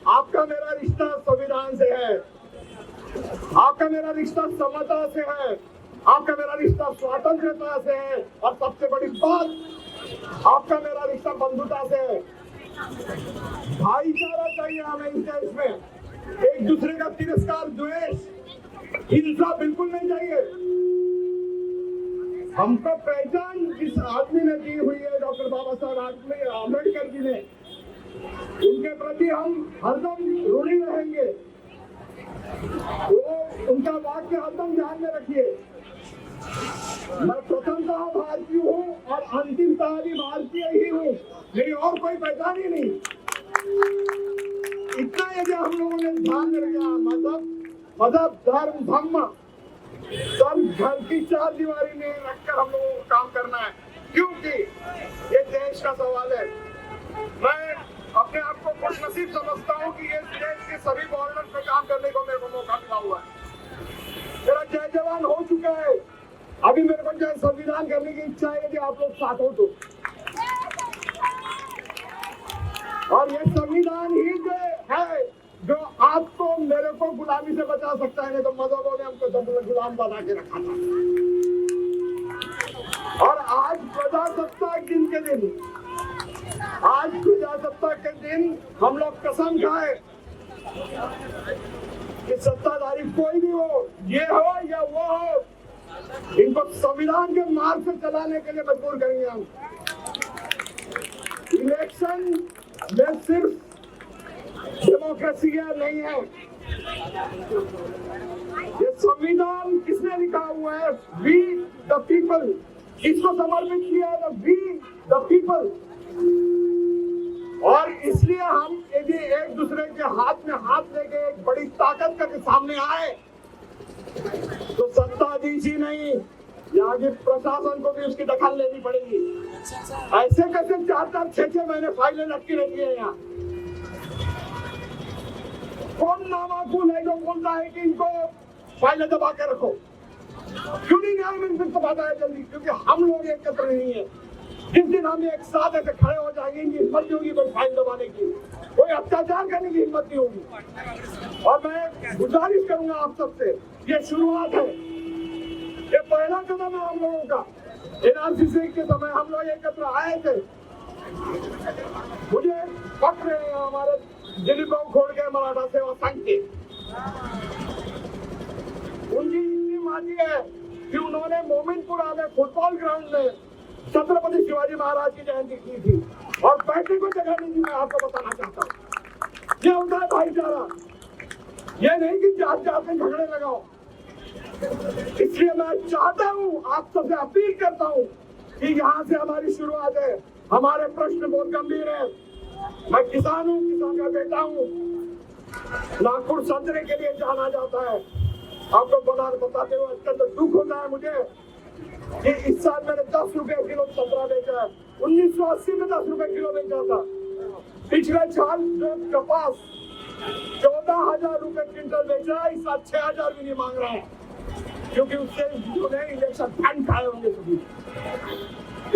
आपका मेरा रिश्ता संविधान से है, आपका मेरा रिश्ता समता से है, आपका मेरा रिश्ता स्वतंत्रता से है, और सबसे बड़ी बात आपका मेरा रिश्ता बंधुता से है। भाईचारा चाहिए हमें इस देश में, एक दूसरे का तिरस्कार, द्वेष, हिंसा बिल्कुल नहीं चाहिए। हमको पहचान जिस आदमी ने दी हुई है, डॉक्टर बाबा साहब अम्बेडकर जी ने, उनके प्रति हम हरदम ऋणी रहेंगे। वो उनका वाक्य हरदम ध्यान में रखिए, मैं प्रथमतः भारतीय हूँ और अंतिमतः भी भारतीय ही हूँ, मेरी और कोई पहचान ही नहीं। इतना यदि हम लोगों ने ध्यान में रखा, मजहब धर्म धम्म सब घर की चार दीवारी में रखकर हम लोगों को काम करना है, क्योंकि ये देश का सवाल है। मैं अपने आप को खुशनसीब समझता हूँ कि ये देश के सभी बॉर्डर पे काम करने को मेरे को मौका मिला हुआ है। मेरा जय जवान हो चुका है, अभी मेरे को जय संविधान करने की इच्छा है यदि आप लोग साथ हो तो। और ये संविधान ही जो है जो आपको मेरे को गुलामी से बचा सकता है, नहीं तो मजहबों ने हमको गुलाम बना के रखा था। और आज प्रजासत्ताक दिन के दिन, आज प्रजासत्ताक के दिन हम लोग कसम खाए कि सत्ताधारी कोई भी हो, ये हो या वो हो, इनको संविधान के मार्ग से चलाने के लिए मजबूर करेंगे हम। इलेक्शन में सिर्फ डेमोक्रेसी नहीं है, ये संविधान किसने लिखा हुआ है? वी द पीपल, इसको समर्पित किया है वी द पीपल। और इसलिए हम यदि एक दूसरे के हाथ में हाथ लेके एक बड़ी ताकत करके सामने आए तो सत्ताधीश ही नहीं, यहाँ के प्रशासन को भी उसकी दखल लेनी पड़ेगी। ऐसे कैसे 4-4-6-6 महीने फाइलें लटकी रहती है यहाँ? कौन नामाकुल है जो बोलता है कि इनको फाइलें दबा के रखो? क्यों नहीं न्याय मिल पाता है जल्दी? क्योंकि हम लोग एकत्र नहीं है। जिस दिन हम एक साथ ऐसे खड़े हो जाएंगे, इनकी हिम्मत नहीं होगी कोई फाइल दबाने की, कोई अत्याचार करने की हिम्मत नहीं होगी। और मैं गुजारिश करूंगा आप सबसे, ये शुरुआत है, ये पहला कदम है हम लोगों का। एनआरसी के समय हम लोग एकत्र आए थे, मुझे पत्र है हमारे दिलीप बाबू खोड़के मराठा सेवा संघ के, उनकी इतनी माजी है कि उन्होंने मोमिनपुरा में फुटबॉल ग्राउंड में छत्रपति शिवाजी महाराज की जयंती की थी और बैठने को जगह नहीं थी। मैं आपको बताना चाहता हूँ, ये होता है भाईचारा, ये नहीं कि जात जात में झगड़े लगाओ। इसलिए मैं चाहता हूँ, आप सबसे अपील करता हूँ कि यहाँ से हमारी शुरुआत है। हमारे प्रश्न बहुत गंभीर है। मैं किसान हूँ, किसान का बेटा हूँ, नागपुर संतरे के लिए जाना जाता है। आपको बताते हुए अत्यंत दुख होता है मुझे कि इस साल मैंने 10 रुपए किलो संतरा बेचा है। 1980 में 10 रुपए किलो बेचा था। पिछले साल जो कपास 14,000 रुपए क्विंटल बेचा है, इस साल 6,000 भी नहीं मांग रहा हूँ, क्योंकि उससे जो है इलेक्शन फंड खाए होंगे सभी।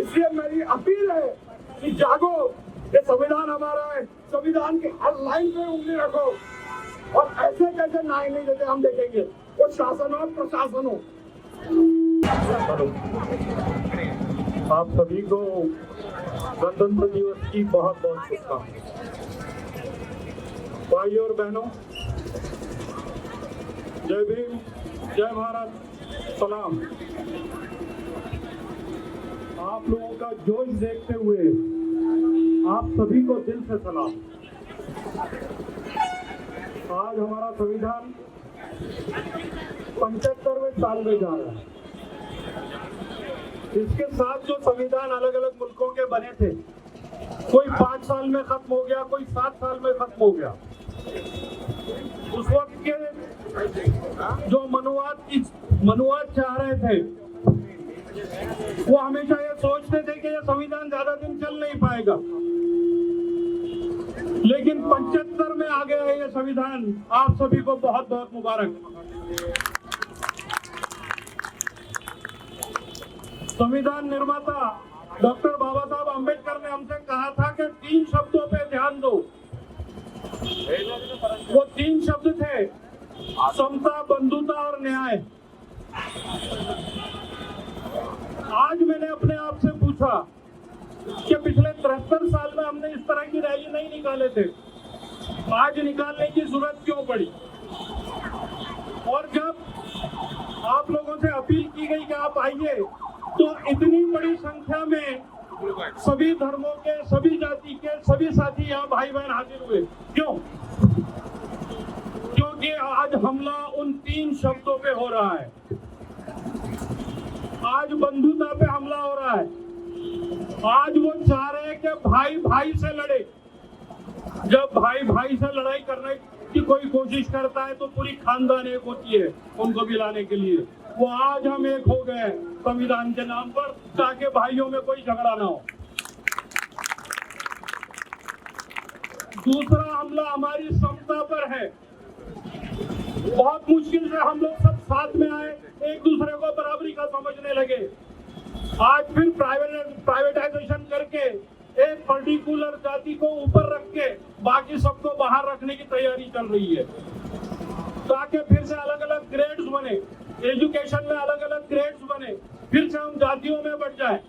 इसलिए मेरी अपील है कि जागो, ये संविधान हमारा है, संविधान के हर लाइन पे उंगली रखो और ऐसे कैसे न्याय नहीं देते हम देखेंगे, वो शासन हो प्रशासन हो। आप सभी को गणतंत्र दिवस की बहुत बहुत शुभकामनाएं। भाइयों और बहनों, जय भीम, जय भारत, सलाम। आप लोगों का जोश देखते हुए आप सभी को दिल से सलाम। आज हमारा संविधान 75वें साल में जा रहा है। इसके साथ जो संविधान अलग अलग मुल्कों के बने थे, कोई 5 साल में खत्म हो गया, कोई 7 साल में खत्म हो गया। उस वक्त के जो मनुवाद चाह रहे थे, वो हमेशा ये सोचते थे कि ये संविधान ज्यादा दिन चल नहीं पाएगा, लेकिन 75 में आ गया है ये संविधान। आप सभी को बहुत बहुत मुबारक। संविधान निर्माता डॉक्टर बाबा साहब अम्बेडकर ने हमसे कहा था कि 3 शब्दों पे ध्यान दो। वो 3 शब्द थे, समता, बंधुता और न्याय। आज मैंने अपने आप से पूछा कि पिछले 73 साल में हमने इस तरह की रैली नहीं निकाले थे, आज निकालने की जरूरत क्यों पड़ी? और जब आप लोगों से अपील की गई कि आप आइए, तो इतनी बड़ी संख्या में सभी धर्मों के, सभी जाति के, सभी साथी यहाँ भाई बहन हाजिर हुए। क्यों? क्योंकि आज हमला उन 3 शब्दों पे हो रहा है। आज बंधुता पे हमला हो रहा है। आज वो चाह रहे हैं कि भाई भाई से लड़े। जब भाई भाई से लड़ाई करने की कोई कोशिश करता है तो पूरी खानदान एक होती है उनको मिलाने के लिए। वो आज हम एक हो गए संविधान के नाम पर, ताकि भाइयों में कोई झगड़ा ना हो। दूसरा हमला हमारी समता पर है। बहुत मुश्किल से हम लोग सब साथ में आए, एक दूसरे को बराबरी का समझने लगे। आज फिर प्राइवेटाइजेशन करके एक पर्टिकुलर जाति को ऊपर रख के बाकी सबको बाहर रखने की तैयारी चल रही है, ताकि फिर से अलग अलग ग्रेड्स बने, एजुकेशन में अलग अलग ग्रेड्स बने, फिर से हम जातियों में बढ़ जाए।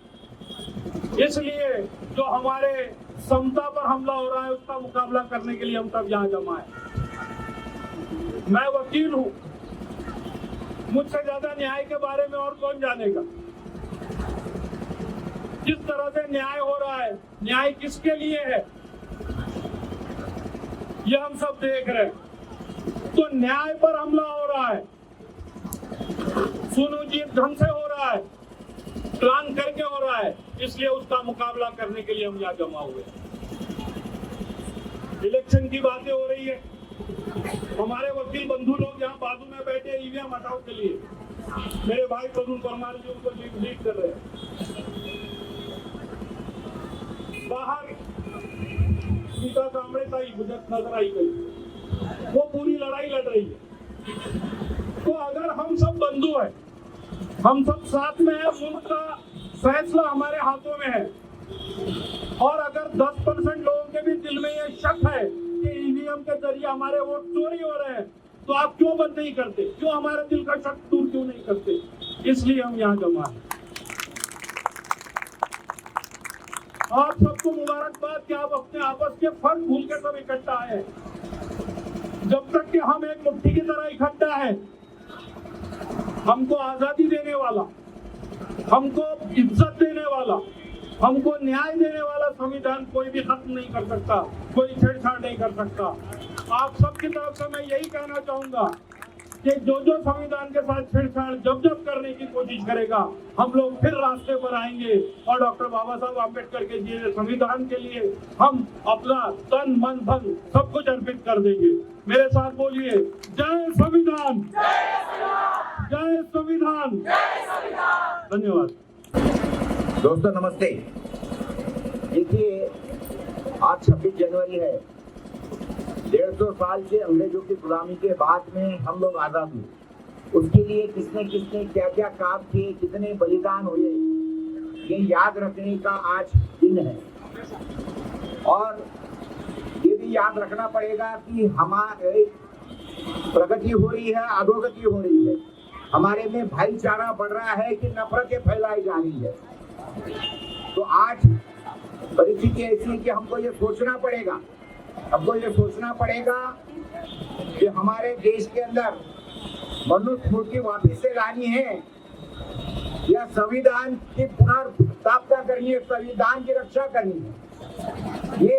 इसलिए जो हमारे समता पर हमला हो रहा है, उसका मुकाबला करने के लिए हम सब यहाँ जमा है। मैं वकील हूँ, मुझसे ज्यादा न्याय के बारे में और कौन जानेगा। जिस तरह से न्याय हो रहा है, न्याय किसके लिए है, ये हम सब देख रहे हैं। तो न्याय पर हमला हो रहा है, सुनियोजित ढंग से हो रहा है, प्लान करके हो रहा है, इसलिए उसका मुकाबला करने के लिए हम यहाँ जमा हुए। इलेक्शन की बातें हो रही है, हमारे वकील बंधु लोग यहाँ बाजू में बैठे ईवीएम हटाओ के लिए, मेरे भाई प्रदून परमार जी उनको लीड कर रहे हैं। बाहर सीता कामड़े ताई बुझक नजर आई गई, वो पूरी लड़ाई लड़ रही है। तो अगर हम सब बंधु हैं, हम सब साथ में हैं, मुल्क का फैसला हमारे हाथों में है, और अगर 10% लोगों के भी दिल में ये शक है कि ईवीएम के जरिए हमारे वोट चोरी हो रहे हैं, तो आप क्यों बंद नहीं करते? क्यों हमारे दिल का शक दूर क्यों नहीं करते? इसलिए हम यहाँ जमा हैं। आप सबको मुबारकबाद कि आप अपने आपस के फर्क भूल के सब इकट्ठा है। जब तक कि हम एक मुट्ठी की तरह इकट्ठा है, हमको आजादी देने वाला, हमको इज्जत देने वाला, हमको न्याय देने वाला संविधान कोई भी खत्म नहीं कर सकता, कोई छेड़छाड़ नहीं कर सकता। आप सबकी तरफ से मैं यही कहना चाहूंगा कि जो जो संविधान के साथ छेड़छाड़ जब करने की कोशिश करेगा, हम लोग फिर रास्ते पर आएंगे और डॉक्टर बाबा साहब अम्बेडकर के दिए संविधान के लिए हम अपना तन मन धन सब कुछ अर्पित कर देंगे। मेरे साथ बोलिए, जय संविधान, जय संविधान। धन्यवाद। दोस्तों नमस्ते। देखिए, आज 26 जनवरी है। 150 साल से अंग्रेजों की गुलामी के बाद में हम लोग आजाद हुए। उसके लिए किसने किसने क्या क्या काम किए, कितने बलिदान हुए, ये याद रखने का आज दिन है। और ये भी याद रखना पड़ेगा कि हमारे प्रगति हो रही है, अधोगति हो रही है, हमारे में भाईचारा बढ़ रहा है कि नफरतें फैलाई जा रही है। तो आज परिस्थिति ऐसी है कि हमको ये सोचना पड़ेगा, कि हमारे देश के अंदर मनुस्मृति वापस से लानी है या संविधान की पुनर्स्थापना करनी है, संविधान की रक्षा करनी है। ये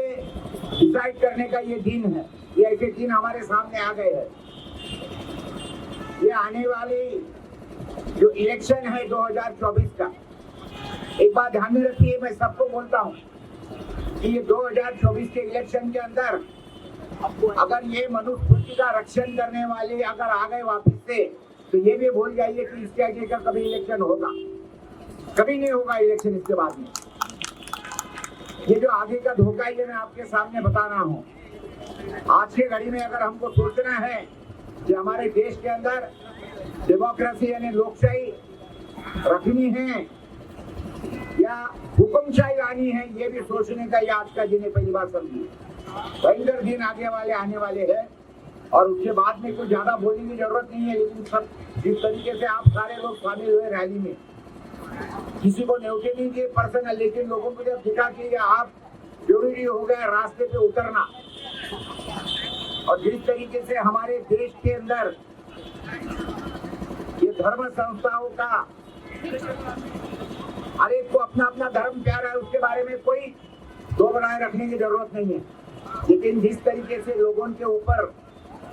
डिसाइड करने का ये दिन है। ये ऐसे दिन हमारे सामने आ गए हैं। ये आने वाली जो इलेक्शन है 2024 का, एक बात ध्यान में रखिए, मैं सबको बोलता हूँ कि ये 2024 के इलेक्शन के अंदर अगर ये मनुस्मृति का रक्षण करने वाले अगर आ गए वापिस से, तो ये भी भूल जाइए कि इसके आगे का कभी इलेक्शन होगा, कभी नहीं होगा इलेक्शन इसके बाद में। ये जो आगे का धोखा है ये मैं आपके सामने बता रहा हूँ। आज की घड़ी में अगर हमको सोचना है कि हमारे देश के अंदर डेमोक्रेसी यानी लोकशाही रखनी है या हुकुमशाही लानी है, ये भी सोचने का ये आज का दिन है। पहली बार समझिए, भयंकर दिन आगे वाले आने वाले हैं और उसके बाद में कुछ ज्यादा बोलने की जरूरत नहीं है। लेकिन सब जिस तरीके से आप सारे लोग शामिल हुए रैली में, किसी को न्योते नहीं दिए पर्सनल, लेकिन लोगों को जब दिखा कि आप जरूरी हो गया रास्ते पे उतरना, और जिस तरीके से हमारे देश के अंदर ये धर्म संस्थाओं का हर एक को अपना अपना धर्म प्यारा है, उसके बारे में कोई दो बनाए रखने की जरूरत नहीं है। लेकिन जिस तरीके से लोगों के ऊपर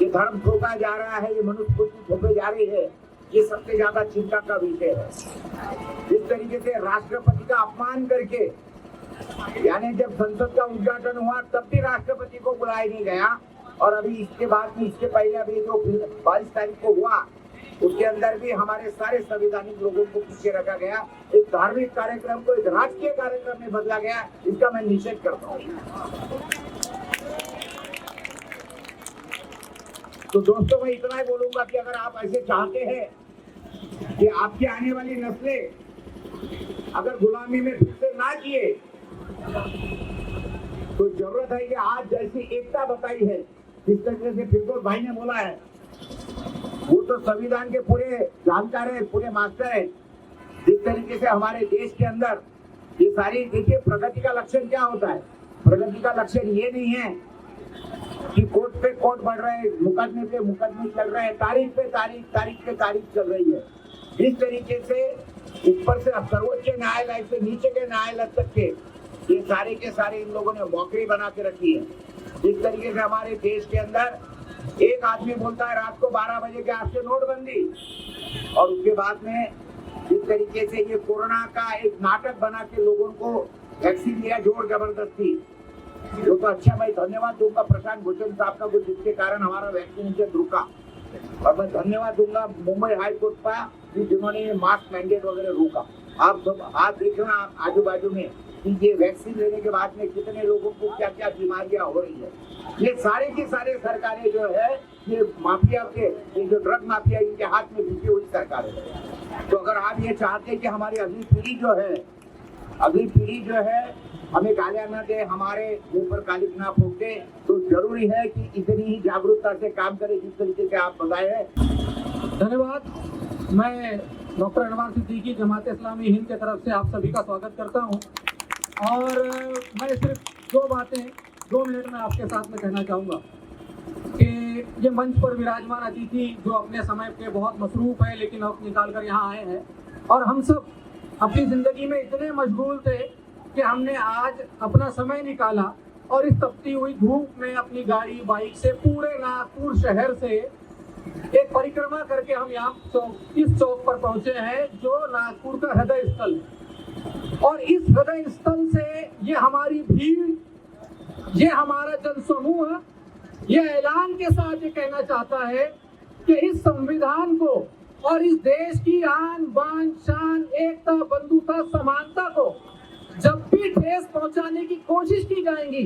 ये धर्म थोपा जा रहा है, ये मनुस्मृति थोपी जा रही है, ये सबसे ज्यादा चिंता का विषय है। जिस तरीके से राष्ट्रपति का अपमान करके, यानी जब संसद का उद्घाटन हुआ तब भी राष्ट्रपति को बुलाया नहीं गया, और अभी इसके बाद में इसके पहले अभी जो 22 तारीख को हुआ उसके अंदर भी हमारे सारे संवैधानिक लोगों को पीछे रखा गया, एक धार्मिक कार्यक्रम को एक राजकीय कार्यक्रम में बदला गया। इसका मैं निषेध करता हूँ। तो दोस्तों, मैं इतना ही बोलूंगा कि अगर आप ऐसे चाहते हैं कि आपकी आने वाली नस्लें अगर गुलामी में फिर से ना जिए, तो जरूरत है कि आज जैसी एकता बताई है, जिस तरीके से फिरदौस भाई ने बोला है, वो तो संविधान के पूरे जानकार है, पूरे मास्टर है। जिस तरीके से हमारे देश के अंदर ये सारी, देखिए प्रगति का लक्षण क्या होता है? प्रगति का लक्षण ये नहीं है कि कोर्ट पे कोर्ट बढ़ रहे हैं, मुकदमे पे मुकदमे चल रहे हैं, तारीख पे तारीख चल रही है। जिस तरीके से ऊपर से सर्वोच्च न्यायालय से नीचे के न्यायालय तक के ये सारे के सारे इन लोगों ने मौके बना के रखी है। जिस तरीके से हमारे देश के अंदर एक आदमी बोलता है रात को 12 बजे के आज से नोटबंदी, और उसके बाद में जिस तरीके से ये कोरोना का एक नाटक बना के लोगों को वैक्सीन दिया जोर जबरदस्ती, जो तो अच्छा, मैं धन्यवाद दूंगा प्रशांत भूषण साहब का, जिसके कारण हमारा वैक्सीनेशन रुका, और मैं धन्यवाद दूंगा मुंबई हाई कोर्ट का जिन्होंने ये मास्क मैंडेट वगैरह रोका। आप सब हाथ देखना आजू बाजू में कि ये वैक्सीन लेने के बाद में कितने लोगों को क्या क्या बीमारियां हो रही है। ये सारे की सारे सरकारें जो है ये माफिया के, ये जो ड्रग माफिया इनके हाथ में बिकी हुई सरकारें है। तो अगर आप ये चाहते हैं कि हमारी अगली पीढ़ी जो है हमें गालियां न दे, हमारे मुंह पर कालिक ना फूंक दे, तो जरूरी है कि इतनी ही जागरूकता से काम करें जिस तरीके से आप बताए हैं। धन्यवाद। मैं डॉक्टर अनवार सिद्दीकी, जमात इस्लामी हिंद की तरफ से आप सभी का स्वागत करता हूं, और मैं सिर्फ 2 बातें 2 मिनट में आपके साथ में कहना चाहूँगा कि ये मंच पर विराजमान अतिथि जो अपने समय के बहुत मसरूफ़ है लेकिन वक्त निकाल कर यहाँ आए हैं, और हम सब अपनी ज़िंदगी में इतने मशगूल थे कि हमने आज अपना समय निकाला और इस तपती हुई धूप में अपनी गाड़ी बाइक से पूरे नागपुर शहर से एक परिक्रमा करके हम यहाँ इस चौक पर पहुँचे हैं जो नागपुर का हृदय स्थल है। और इस हृदय स्थल से ये हमारी भीड़, ये हमारा जनसमूह ये ऐलान के साथ ये कहना चाहता है कि इस संविधान को और इस देश की आन बान शान, एकता, बंधुता, समानता को जब भी ठेस पहुंचाने की कोशिश की जाएगी,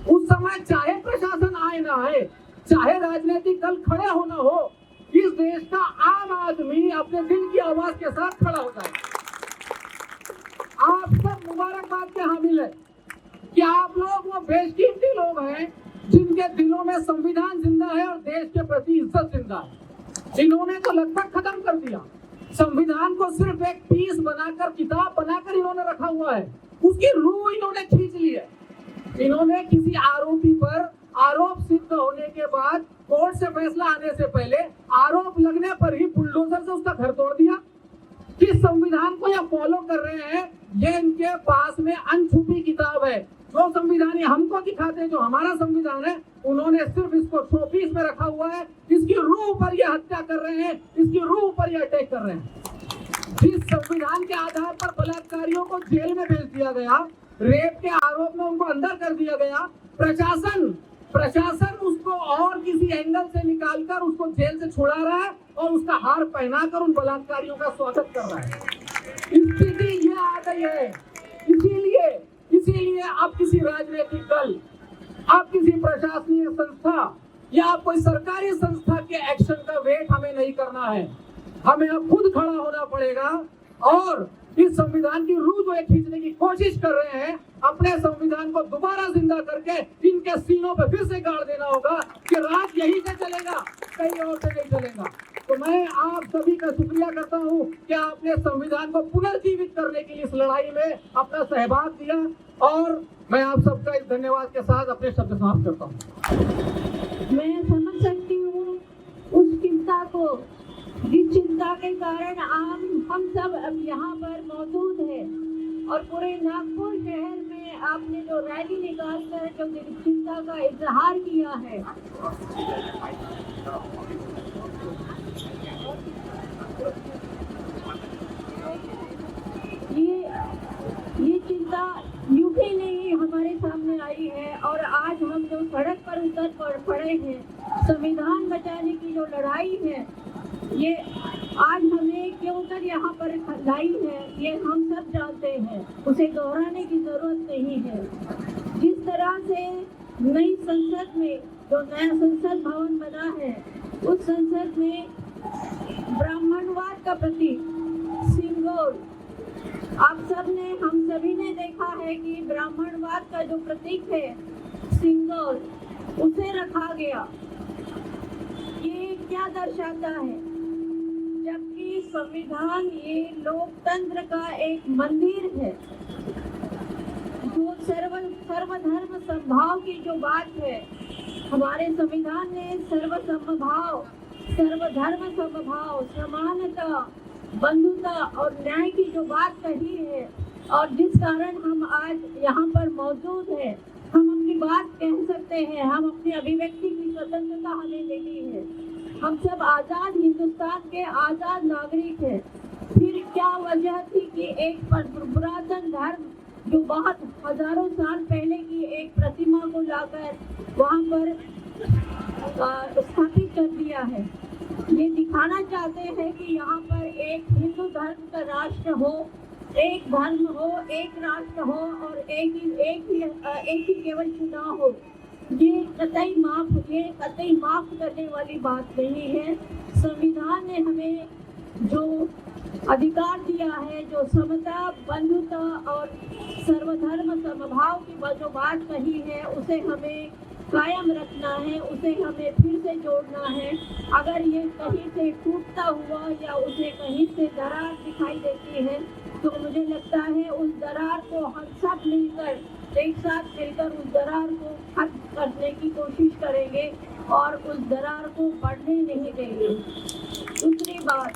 उस समय चाहे प्रशासन आए ना आए, चाहे राजनीतिक दल खड़े होना हो, इस देश का आम आदमी अपने दिल की आवाज के साथ खड़ा होता है। आप सब मुबारकबाद के हामिल है कि आप लोग वो बेशकीमती लोग हैं जिनके दिलों में संविधान जिंदा है और देश के प्रति इज्जत जिंदा है। इन्होंने तो लगभग खत्म कर दिया संविधान को, सिर्फ एक पीस बनाकर, किताब बनाकर इन्होंने रखा हुआ है, उसकी रूह इन्होंने खींच ली है। इन्होंने किसी आरोपी पर आरोप सिद्ध होने के बाद, कोर्ट से फैसला आने से पहले, आरोप लगने पर ही बुलडोजर से उसका घर तोड़ दिया। किस संविधान को ये फॉलो कर रहे हैं, ये इनके पास में अनछुपी किताब है जो संविधान ये हमको दिखाते हैं, जो हमारा संविधान है, उन्होंने सिर्फ इसको शोपीस में रखा हुआ है। इसकी रूह पर ये हत्या कर रहे हैं, इसकी रूह पर ये अटैक कर रहे हैं। जिस संविधान के आधार पर बलात्कारियों को जेल में भेज दिया गया, रेप के आरोप में उनको अंदर कर दिया गया, प्रशासन उसको और किसी एंगल से निकालकर उसको जेल से छुड़ा रहा है और उसका हार पहनाकर उन बलात्कारियों का स्वागत कर रहा है। स्थिति ये आ गई है। इसीलिए अब किसी राजनीतिक दल, अब किसी प्रशासनिक संस्था या कोई सरकारी संस्था के एक्शन का वेट हमें नहीं करना है। हमें अब खुद खड़ा होना पड़ेगा और इस संविधान की रूह जो खींचने की कोशिश कर रहे हैं, अपने संविधान को दोबारा जिंदा करके इनके सीनों पे फिर से गाड़ देना होगा कि राज यहीं से चलेगा, कहीं और से नहीं चलेगा। तो मैं आप सभी का शुक्रिया करता हूँ कि आपने संविधान को पुनर्जीवित करने की इस लड़ाई में अपना सहभाग दिया और मैं आप सबका इस धन्यवाद के साथ अपने शब्द समाप्त करता हूँ। मैं समझ सकती हूँ उस चिंता को, जिस चिंता के कारण हम सब अब यहाँ पर मौजूद हैं और पूरे नागपुर शहर में आपने जो रैली निकाल कर जो चिंता का इजहार किया है। ये चिंता यूं ही नहीं हमारे सामने आई है और आज हम जो सड़क पर उतर पड़े हैं, संविधान बचाने की जो लड़ाई है, ये आज हमें क्यों कर यहाँ पर लाई है, ये हम सब जानते हैं, उसे दोहराने की जरूरत नहीं है। जिस तरह से नई संसद में जो नया संसद भवन बना है, उस संसद में ब्राह्मणवाद का प्रतीक सिंगोल, आप सब ने, हम सभी ने देखा है कि ब्राह्मणवाद का जो प्रतीक है सिंगोल, उसे रखा गया। ये क्या दर्शाता है? जबकि संविधान ये लोकतंत्र का एक मंदिर है, जो सर्वधर्म समभाव की जो बात है, हमारे संविधान ने सर्वधर्म समभाव, समानता, बंधुता और न्याय की जो बात कही है और जिस कारण हम आज यहाँ पर मौजूद हैं, हम अपनी बात कह सकते हैं, हम अपनी अभिव्यक्ति की स्वतंत्रता हमें मिली है, हम सब आज़ाद हिंदुस्तान के आज़ाद नागरिक हैं। फिर क्या वजह थी कि एक पुरातन धर्म जो बहुत हजारों साल पहले की एक प्रतिमा को लाकर वहाँ पर स्थापित कर दिया है? ये दिखाना चाहते हैं कि यहाँ पर एक हिंदू धर्म का राष्ट्र हो, एक धर्म हो, एक राष्ट्र हो और एक ही केवल चुनाव हो। ये कतई माफ करने वाली बात नहीं है। संविधान ने हमें जो अधिकार दिया है, जो समता, बंधुता और सर्वधर्म समभाव की जो बात कही है, उसे हमें कायम रखना है, उसे हमें फिर से जोड़ना है। अगर ये कहीं से टूटता हुआ या उसे कहीं से दरार दिखाई देती है, तो मुझे लगता है उस दरार को हम सब मिलकर, एक साथ मिलकर उस दरार को खत्म करने की कोशिश करेंगे और उस दरार को बढ़ने नहीं देंगे। दूसरी बात,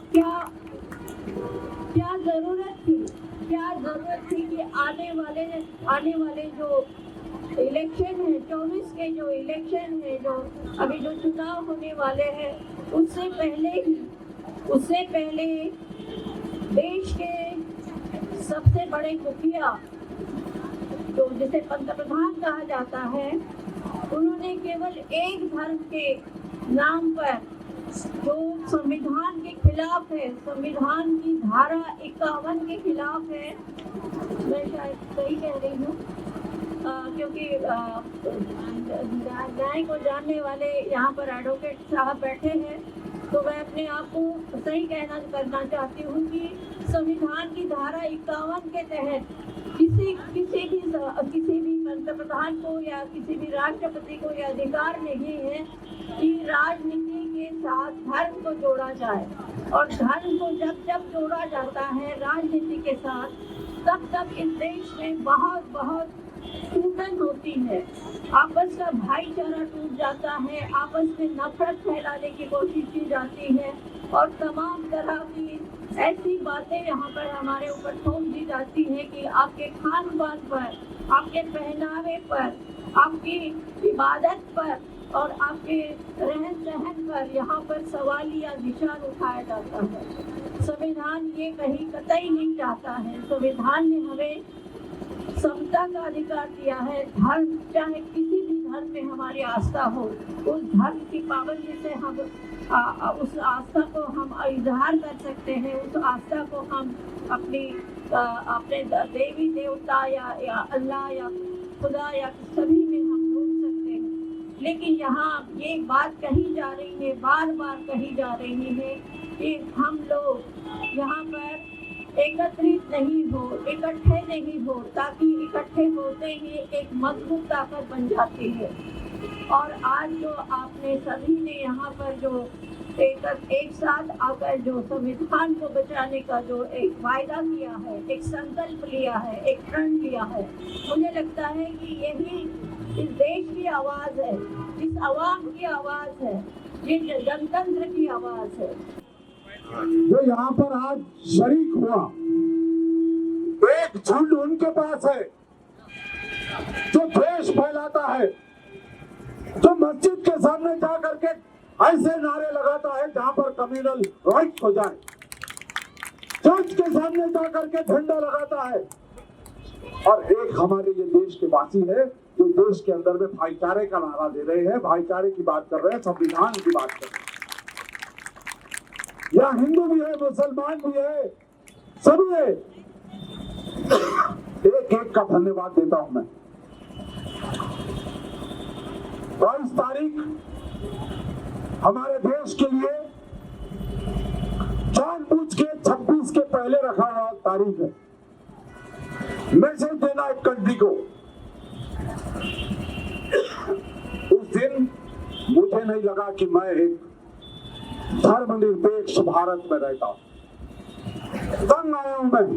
क्या जरूरत थी कि आने वाले जो इलेक्शन है, 24 के जो इलेक्शन है, जो अभी जो चुनाव होने वाले हैं, उससे पहले देश के सबसे बड़े मुखिया, जो जिसे पंतप्रधान कहा जाता है, उन्होंने केवल एक धर्म के नाम पर जो संविधान के खिलाफ है, संविधान की धारा 51 के खिलाफ है, मैं शायद सही कह रही हूँ, क्योंकि न्याय को जानने वाले यहाँ पर एडवोकेट साहब बैठे हैं, तो मैं अपने आप को सही करना चाहती हूँ कि संविधान की धारा 51 के तहत किसी भी पंतप्रधान को या किसी भी राष्ट्रपति को यह अधिकार नहीं है कि राजनीति के साथ धर्म को जोड़ा जाए। और धर्म को जब जोड़ा जाता है राजनीति के साथ, तब इस देश में बहुत टूटन होती है, आपस का भाईचारा टूट जाता है, आपस में नफरत फैलाने की कोशिश की जाती है और तमाम तरह की ऐसी बातें यहाँ पर हमारे ऊपर थोप दी जाती है कि आपके खान पान पर, आपके पहनावे पर, आपकी इबादत पर और आपके रहन सहन पर यहाँ पर सवालिया निशान उठाया जाता है। संविधान ये कहीं कतई नहीं चाहता है। संविधान ने हमें समता का अधिकार दिया है। धर्म, चाहे किसी भी धर्म में हमारी आस्था हो, उस धर्म की पाबंदी से हम उस आस्था को हम इजहार कर सकते हैं। उस आस्था को हम अपने देवी देवता या अल्लाह या खुदा या सभी में हम ढूंढ सकते हैं। लेकिन यहाँ ये बात कही जा रही है, बार बार कही जा रही है कि हम लोग यहाँ पर एकत्रित नहीं हो, इकट्ठे नहीं हो, ताकि इकट्ठे होते ही एक मजबूत ताकत बन जाती है। और आज जो आपने सभी ने यहाँ पर जो एक साथ आकर जो संविधान को बचाने का जो एक वायदा किया है, एक संकल्प लिया है, एक प्रण लिया है, मुझे लगता है कि यही इस देश की आवाज़ है, इस आवाम की आवाज़ है, ये जनतंत्र की आवाज़ है। जो यहाँ पर आज शरीक हुआ, एक झुंड उनके पास है जो द्वेष फैलाता है, जो मस्जिद के सामने जा करके ऐसे नारे लगाता है जहाँ पर कम्युनल राइट हो जाए, चर्च के सामने जा करके झंडा लगाता है। और एक हमारे ये देश के वासी है जो देश के अंदर में भाईचारे का नारा दे रहे हैं, भाईचारे की बात कर रहे हैं, संविधान की बात कर रहे हैं। यहाँ हिंदू भी है, मुसलमान भी है, सभी है। एक एक का धन्यवाद देता हूं मैं। 22 तारीख हमारे देश के लिए जानबूझ के 26 के पहले रखा हुआ तारीख है। मैसेज देना एक कंट्री को। उस दिन मुझे नहीं लगा कि मैं एक धर्मनिरपेक्ष भारत में रहता हूं। तंग आया हूं मैं।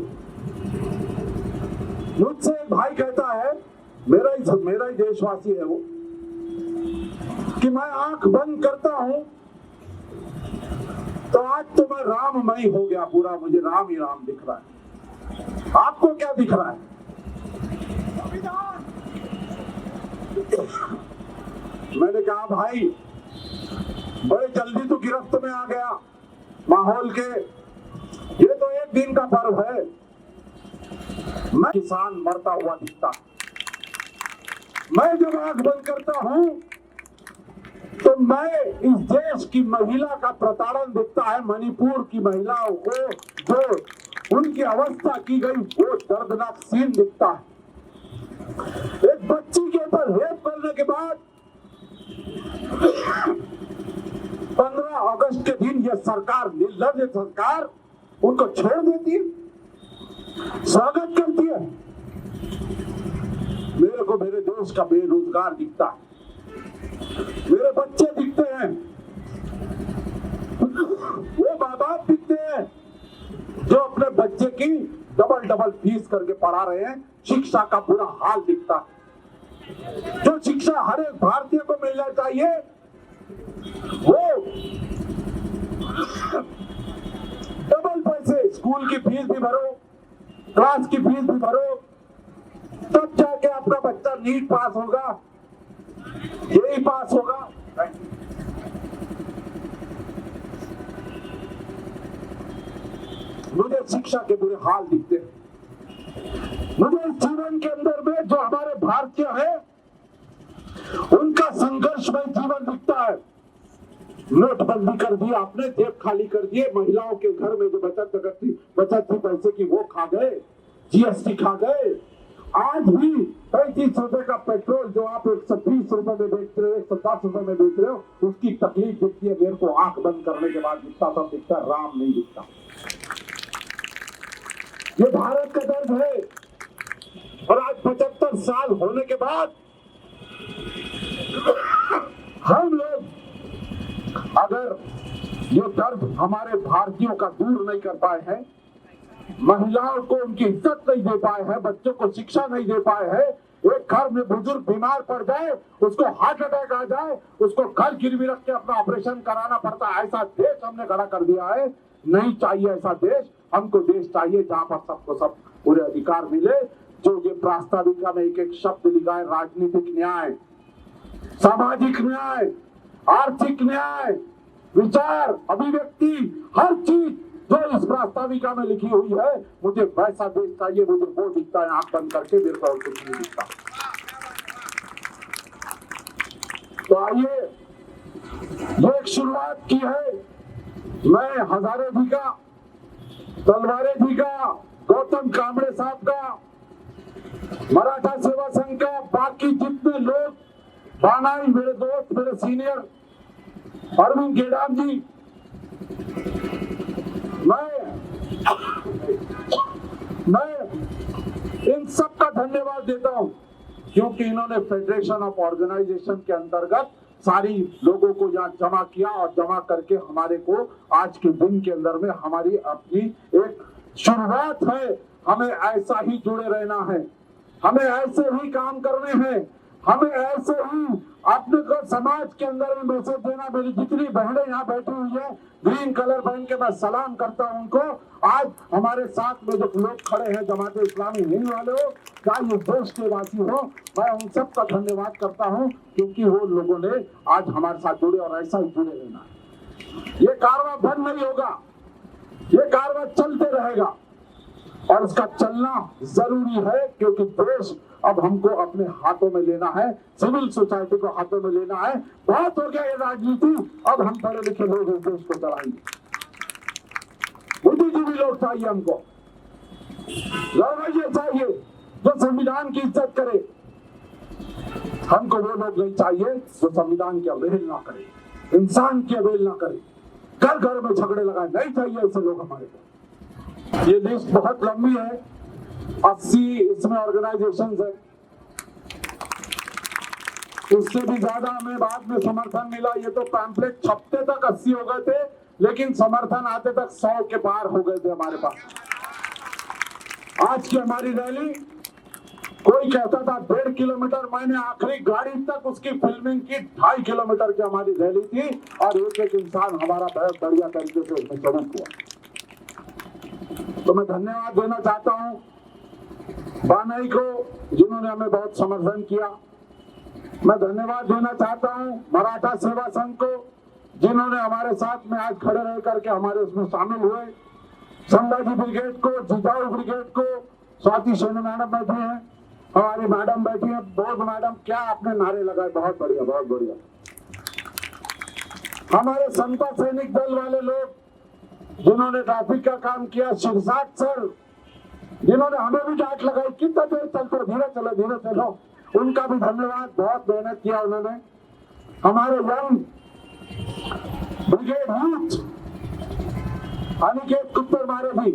मुझसे एक भाई कहता है, मेरा ही देशवासी है वो, कि मैं आंख बंद करता हूं तो आज तो मैं राममय हो गया पूरा, मुझे राम ही राम दिख रहा है। आपको क्या दिख रहा है? मैंने कहा भाई, बड़े जल्दी तो गिरफ्त में आ गया माहौल के, ये तो एक दिन का पर्व है। मैं किसान मरता हुआ दिखता, मैं जब आंख बंद करता हूं तो मैं इस देश की महिला का प्रताड़न दिखता है। मणिपुर की महिलाओं को जो उनकी अवस्था की गई वो दर्दनाक सीन दिखता है। एक बच्ची के ऊपर रेप करने के बाद 15 अगस्त के दिन ये सरकार, निर्लज्ज सरकार, उनको छोड़ देती है, स्वागत करती है। मेरे को मेरे देश का बेरोजगार दिखता है, मेरे बच्चे दिखते हैं, वो माँ बाप दिखते हैं जो अपने बच्चे की डबल फीस करके पढ़ा रहे हैं। शिक्षा का बुरा हाल दिखता है। जो शिक्षा हर एक भारतीय को मिलना चाहिए वो डबल पैसे, स्कूल की फीस भी भरो, क्लास की फीस भी भरो, तब जाके आपका बच्चा नीट पास होगा, यही पास होगा। मुझे शिक्षा के बुरे हाल दिखते हैं। मुझे इस जीवन के अंदर में जो हमारे भारतीय है उनका संघर्षमय जीवन दिखता है। नोटबंदी कर दी आपने, जेब खाली कर दिए, महिलाओं के घर में जो बचत थी पैसे की वो खा गए, जीएसटी खा गए। आज भी 35 रुपए का पेट्रोल जो आप 120 रुपए में बेच रहे हो, 110 रुपए में बेच रहे हो, उसकी तकलीफ दिखती है। मेरे को आंख बंद करने के बाद दिखता, सब दिखता, राम नहीं दिखता। ये भारत का दर्द है। और आज 75 साल होने के बाद हम लोग अगर ये दर्द हमारे भारतीयों का दूर नहीं कर पाए हैं, महिलाओं को उनकी इज्जत नहीं दे पाए हैं, बच्चों को शिक्षा नहीं दे पाए हैं, एक घर में बुजुर्ग बीमार पड़ जाए, उसको हार्ट अटैक आ जाए, उसको घर गिरवी रख के अपना ऑपरेशन कराना पड़ता है, ऐसा देश हमने खड़ा कर दिया है। नहीं चाहिए ऐसा देश। हमको देश चाहिए जहां पर सबको सब पूरे अधिकार मिले। जो ये प्रास्ताविका में एक एक शब्द लिखा है, राजनीतिक न्याय, सामाजिक न्याय, आर्थिक न्याय, विचार, अभिव्यक्ति, हर चीज जो इस प्रास्ताविका में लिखी हुई है, मुझे वैसा देश चाहिए। मुझे वो दिखता है, आंख बंद करके मेरे को और कुछ नहीं दिखता। तो आइए, ये एक शुरुआत की है। मैं हजारे जी का, तलवारे जी का, गौतम कांबड़े साहब का, मराठा सेवा संघ का, बाकी जितने लोग, बानाई मेरे दोस्त, मेरे सीनियर अरविंद गेडाम जी, मैं इन सब का धन्यवाद देता हूं, क्योंकि इन्होंने फेडरेशन ऑफ ऑर्गेनाइजेशन के अंतर्गत सारी लोगों को यहाँ जमा किया और जमा करके हमारे को आज के दिन के अंदर में हमारी अपनी एक शुरुआत है। हमें ऐसा ही जुड़े रहना है, हमें ऐसे ही काम करने हैं, हमें ऐसे ही अपने को समाज के अंदर में मैसेज देना। मेरी जितनी बहनें यहाँ बैठी हुई है, ग्रीन कलर पहन के मैं सलाम करता हूँ उनको। आज हमारे साथ में जो लोग खड़े हैं, जमाते इस्लामी हिंद वाले हो, चाहे देश के वासी हो, मैं उन सब का धन्यवाद करता हूँ, क्योंकि वो लोगों ने आज हमारे साथ जुड़े और ऐसा ही जुड़े रहना है। ये कारवां बंद नहीं होगा, ये कारवां चलते रहेगा और इसका चलना जरूरी है, क्योंकि देश अब हमको अपने हाथों में लेना है, सिविल सोसाइटी को हाथों में लेना है। बहुत हो गया ये राजनीति, अब हम पढ़े लिखे लोग इस देश को चलाएंगे। बुद्धिजीवी लोग चाहिए हमको, लड़वैये चाहिए जो संविधान की इज्जत करे। हमको वो लोग नहीं चाहिए जो संविधान की अवहेलना करे, इंसान की अवहेलना करे, घर घर में झगड़े लगाए। नहीं चाहिए ऐसे लोग हमारे को। ये लिस्ट बहुत लंबी है, 80 इसमें ऑर्गेनाइजेशन है। उससे भी ज्यादा हमें बाद में समर्थन मिला। ये तो पैम्पलेट छपते तक 80 हो गए थे, लेकिन समर्थन आते तक 100 के पार हो गए थे हमारे पास। आज की हमारी रैली, कोई कहता था 1.5 किलोमीटर, मैंने आखिरी गाड़ी तक उसकी फिल्मिंग की। 2.5 किलोमीटर की हमारी रैली थी और एक एक इंसान हमारा बहुत बढ़िया तरीके से उसमें शरीक हुआ। तो मैं धन्यवाद देना चाहता हूं बानाई को, जिन्होंने हमें बहुत समर्थन किया। मैं धन्यवाद देना चाहता हूं मराठा सेवा संघ को, जिन्होंने हमारे साथ में आज खड़े रह करके हमारे उसमें शामिल हुए। संभाजी ब्रिगेड को, जिताऊ ब्रिगेड को, स्वाति सेन मैडम बैठी हैं, हमारी मैडम बैठी है, बहुत मैडम, क्या आपने नारे लगाए, बहुत बढ़िया, बहुत बढ़िया। हमारे समता सैनिक दल वाले लोग, जिन्होंने ट्रैफिक का काम किया, शिरसाट सर, जिन्होंने हमें भी डांट लगाई, कितना देर चलते, धीरे चलो, धीरे चलो, उनका भी धन्यवाद। बहुत मेहनत किया उन्होंने। हमारे यंग ब्रिगेड यूथ अनिकेत कुत्तर मारे भी,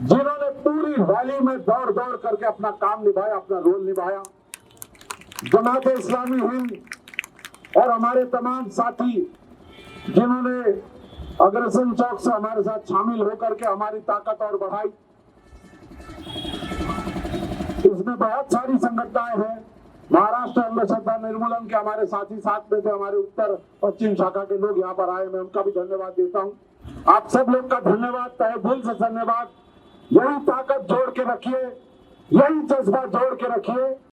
जिन्होंने पूरी रैली में दौड़ दौड़ करके अपना काम निभाया, अपना रोल निभाया। जमाते इस्लामी हिंद और हमारे तमाम साथी, जिन्होंने अग्रसेन चौक से हमारे साथ शामिल होकर के हमारी ताकत और बढ़ाई। इसमें बहुत सारी संगठनाएं हैं। महाराष्ट्र अंधश्रद्धा निर्मूलन के हमारे साथी साथ में थे, हमारे उत्तर पश्चिम शाखा के लोग यहाँ पर आए, मैं उनका भी धन्यवाद देता हूँ। आप सब लोग का धन्यवाद, तहे दिल से धन्यवाद। यही ताकत जोड़ के रखिए, यही जज्बा जोड़ के रखिए।